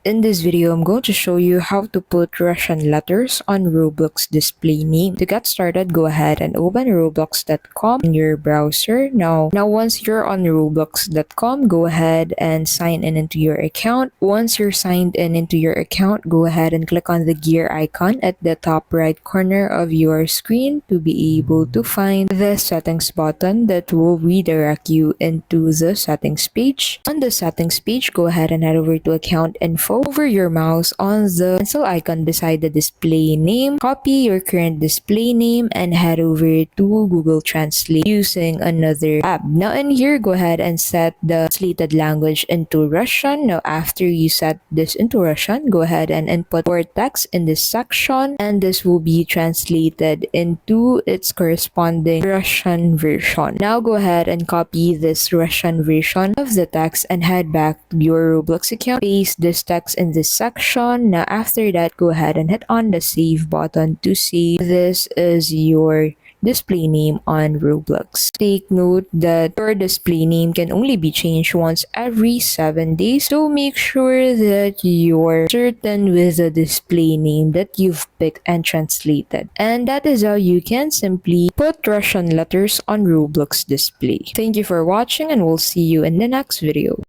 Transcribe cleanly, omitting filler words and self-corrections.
In this video, I'm going to show you how to put Russian letters on Roblox display name. To get started, go ahead and open roblox.com in your browser. Now once you're on roblox.com, go ahead and sign in into your account. Once you're signed in into your account, go ahead and click on the gear icon at the top right corner of your screen to be able to find the settings button that will redirect you into the settings page. On the settings page, go ahead and head over to account info. Hover your mouse on the pencil icon beside the display name. Copy your current display name and head over to Google Translate using another tab. Now in here, go ahead and set the translated language into Russian. Now after you set this into Russian, go ahead and input your text in this section, and this will be translated into its corresponding Russian version. Now go ahead and copy this Russian version of the text and head back to your Roblox account. Paste this text in this section. Now after that, go ahead and hit on the save button to save. This is your display name on Roblox. Take note that your display name can only be changed once every 7 days, so make sure that you're certain with the display name that you've picked and translated. And that is how you can simply put Russian letters on Roblox display. Thank you for watching, and we'll see you in the next video.